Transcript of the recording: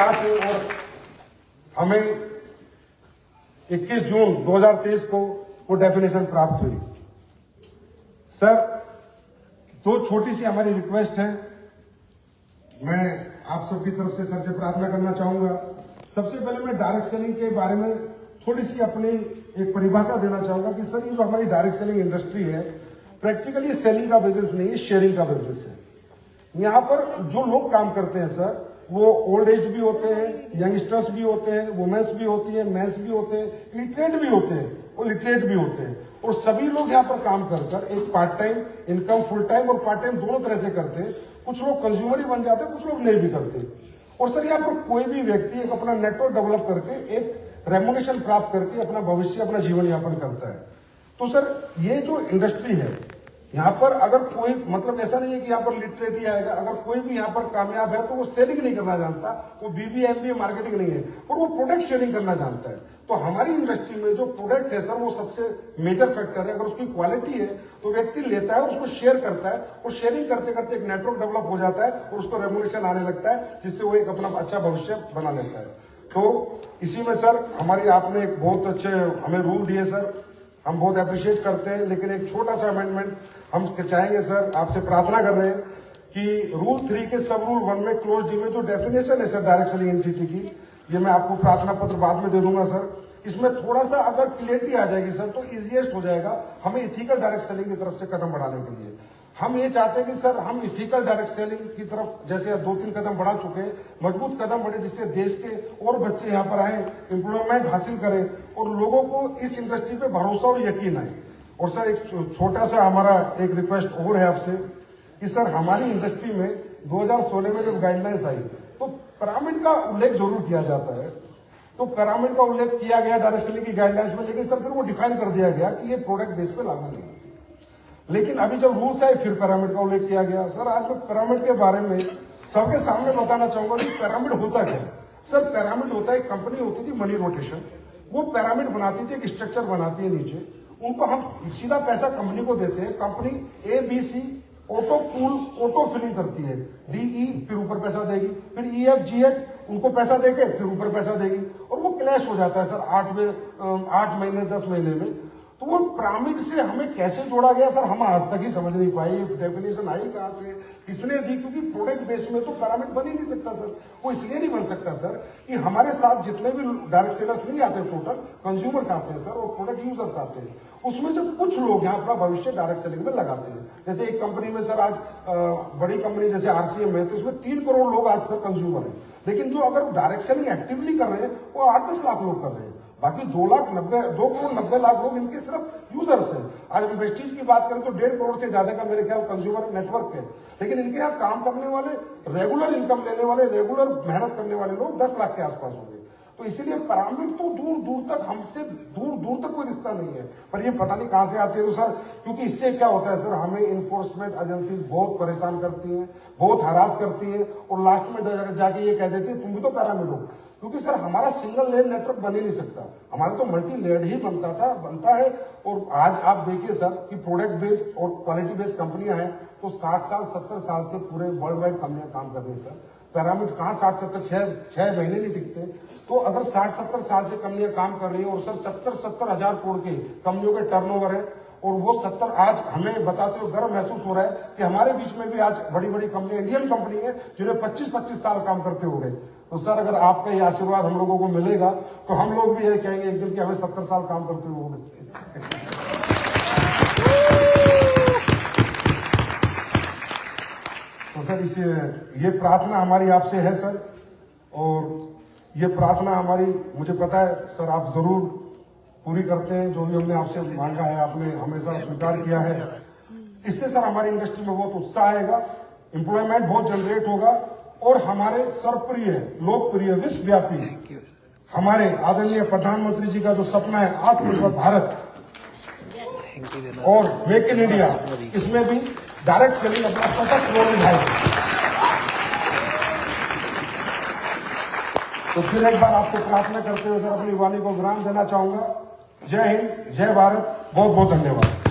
और हमें 21 जून 2023 को वो डेफिनेशन प्राप्त हुई। सर, दो छोटी सी हमारी रिक्वेस्ट है, मैं आप सबकी तरफ से सर से प्रार्थना करना चाहूंगा। सबसे पहले मैं डायरेक्ट सेलिंग के बारे में थोड़ी सी अपनी एक परिभाषा देना चाहूंगा कि सर, ये जो हमारी डायरेक्ट सेलिंग इंडस्ट्री है, प्रैक्टिकली सेलिंग का बिजनेस नहीं है, शेयरिंग का बिजनेस है। यहाँ पर जो लोग काम करते हैं सर, वो ओल्ड एज भी होते हैं, यंगस्टर्स भी होते हैं, वुमेन्स भी होती है, मेंस भी होते हैं, लिटरेट भी होते हैं और लिटरेट भी होते हैं, और सभी लोग यहाँ पर काम कर एक part time income, full time और पार्ट टाइम दोनों तरह से करते हैं। कुछ लोग कंज्यूमर ही बन जाते हैं, कुछ लोग नहीं भी करते। और सर, यहाँ पर कोई भी व्यक्ति एक अपना नेटवर्क डेवलप करके, एक रेम्युनेशन प्राप्त करके अपना भविष्य, अपना जीवन यापन करता है। तो सर, ये जो इंडस्ट्री है, यहाँ पर अगर कोई, मतलब ऐसा नहीं है कि यहाँ पर लिटरेट ही आएगा। अगर कोई भी यहाँ पर कामयाब है तो वो सेलिंग नहीं करना जानता, वो बीबीए एमबीए मार्केटिंग नहीं है, और वो प्रोडक्ट शेयरिंग करना जानता है। तो हमारी इंडस्ट्री में जो प्रोडक्ट है सर, वो सबसे मेजर फैक्टर है। अगर उसकी क्वालिटी है तो व्यक्ति लेता है और उसको शेयर करता है, और शेयरिंग करते करते एक नेटवर्क डेवलप हो जाता है और उसको रेम्युनेशन आने लगता है, जिससे वो एक अपना अच्छा भविष्य बना लेता है। तो इसी में सर, हमारी आपने एक बहुत अच्छे हमें रूल दिए सर, हम बहुत अप्रिशिएट करते हैं। लेकिन एक छोटा सा अमेंडमेंट हम चाहेंगे सर, आपसे प्रार्थना कर रहे हैं कि रूल 3 के सब रूल 1 में क्लोज डी में जो डेफिनेशन है सर डायरेक्ट सेलिंग एंटिटी की, ये मैं आपको प्रार्थना पत्र बाद में दे दूंगा सर। इसमें थोड़ा सा अगर क्लियरिटी आ जाएगी सर, तो इजीएस्ट हो जाएगा हमें इथिकल डायरेक्ट सेलिंग की तरफ से कदम बढ़ाने के लिए। हम ये चाहते हैं कि सर, हम इथिकल डायरेक्ट सेलिंग की तरफ जैसे 2-3 कदम बढ़ा चुके हैं, मजबूत कदम बढ़े, जिससे देश के और बच्चे यहाँ पर आए, एम्प्लॉयमेंट हासिल करें और लोगों को इस इंडस्ट्री पे भरोसा और यकीन आए। और सर, एक छोटा सा हमारा एक रिक्वेस्ट और है आपसे कि सर, हमारी इंडस्ट्री में 2016 में जब गाइडलाइंस आई तो पिरामिड का उल्लेख जरूर किया जाता है। तो पिरामिड का उल्लेख किया गया डायरेक्ट सेलिंग की गाइडलाइंस में, लेकिन सर फिर वो डिफाइन कर दिया गया कि ये प्रोडक्ट बेस पे लागू नहीं है। लेकिन अभी जब रूल्स आए, फिर पिरामिड का उल्लेख किया गया। सर, आज मैं पिरामिड के बारे में सबके सामने बताना चाहूंगा कि पिरामिड होता क्या है। सर, पिरामिड होता है, एक कंपनी होती थी मनी रोटेशन, वो पिरामिड बनाती थी, एक स्ट्रक्चर बनाती है नीचे, उनको हम सीधा पैसा कंपनी को देते हैं। Company ABC auto pool, auto filling करती है, DE फिर ऊपर पैसा देगी, फिर EF GH उनको पैसा देके फिर ऊपर पैसा देगी, और वो क्लैश हो जाता है सर 8 महीने 10 महीने में। तो वो पिरामिड से हमें कैसे जोड़ा गया सर, हम आज तक ही समझ नहीं पाए। डेफिनेशन आई कहां से, किसने दी? क्योंकि प्रोडक्ट बेस में तो पिरामिड बन ही नहीं सकता सर। वो इसलिए नहीं बन सकता सर कि हमारे साथ जितने भी डायरेक्ट सेलर्स नहीं आते, टोटल कंज्यूमर्स आते हैं सर, और प्रोडक्ट यूजर्स आते हैं, उसमें से कुछ लोग यहाँ अपना भविष्य डायरेक्ट सेलिंग में लगाते हैं। जैसे एक कंपनी में सर, आज बड़ी कंपनी जैसे RCM है, तो इसमें 3 करोड़ लोग आज सर कंज्यूमर है, लेकिन जो अगर डायरेक्ट सेलिंग एक्टिवली कर रहे हैं वो 8-10 लाख लोग कर रहे हैं। बाकी 2 करोड़ 90 लाख लोग इनके सिर्फ यूजर्स हैं। आज इंडस्ट्रीज की बात करें तो 1.5 करोड़ से ज्यादा का मेरे ख्याल कंज्यूमर नेटवर्क है, लेकिन इनके यहाँ काम करने वाले, रेगुलर इनकम लेने वाले, रेगुलर मेहनत करने वाले लोग 10 लाख के आसपास होंगे। तो इसीलिए पिरामिड तो दूर दूर तक, हमसे दूर दूर तक कोई रिश्ता नहीं है, पर ये पता नहीं कहां से आती है। तो सर, क्योंकि इससे क्या होता है सर, हमें इन्फोर्समेंट एजेंसी बहुत परेशान करती हैं, बहुत हरास करती है, और लास्ट में जाके ये कह देती है तुम भी तो पिरामिड हो। क्योंकि सर, हमारा सिंगल लेयर नेटवर्क बन ही नहीं सकता, हमारा तो मल्टी लेयर ही बनता है। और आज आप देखिए सर कि प्रोडक्ट बेस्ड और क्वालिटी बेस्ड कंपनियां हैं, तो 60 साल 70 साल से पूरे वर्ल्ड वाइड कंपनियां काम कर रही है सर। पिरामिड कहाँ 60-70 6 महीने नहीं टिकते। तो अगर 60-70 साल से कंपनियां काम कर रही है, और सर 70-70 हजार करोड़ के कंपनियों के टर्नओवर है, और वो 70 आज हमें बताते हुए गर्व महसूस हो रहा है कि हमारे बीच में भी आज बड़ी बड़ी कंपनी, इंडियन कंपनी है, जिन्हें 25-25 साल काम करते हो गए। तो सर, अगर आपका ये आशीर्वाद हम लोगों को मिलेगा तो हम लोग भी ये कहेंगे एक दिन कि हमें 70 साल काम करते हुए हो गए। तो सर, ये प्रार्थना हमारी आपसे है सर, और ये प्रार्थना हमारी, मुझे पता है सर, आप जरूर पूरी करते हैं। जो भी हमने आपसे मांगा है, आपने हमेशा स्वीकार किया है। इससे सर हमारी इंडस्ट्री में बहुत उत्साह आएगा, एम्प्लॉयमेंट बहुत जनरेट होगा, और हमारे सर्वप्रिय, लोकप्रिय, विश्वव्यापी हमारे आदरणीय प्रधानमंत्री जी का जो सपना है आत्मनिर्भर भारत और मेक इन इंडिया, इसमें भी डायरेक्ट सेलिंग अपना सशक्त रोल निभाएगी। तो फिर एक बार आपको प्रार्थना करते हुए सर अपनी वाणी को विराम देना चाहूंगा। जय हिंद, जय भारत, बहुत बहुत धन्यवाद।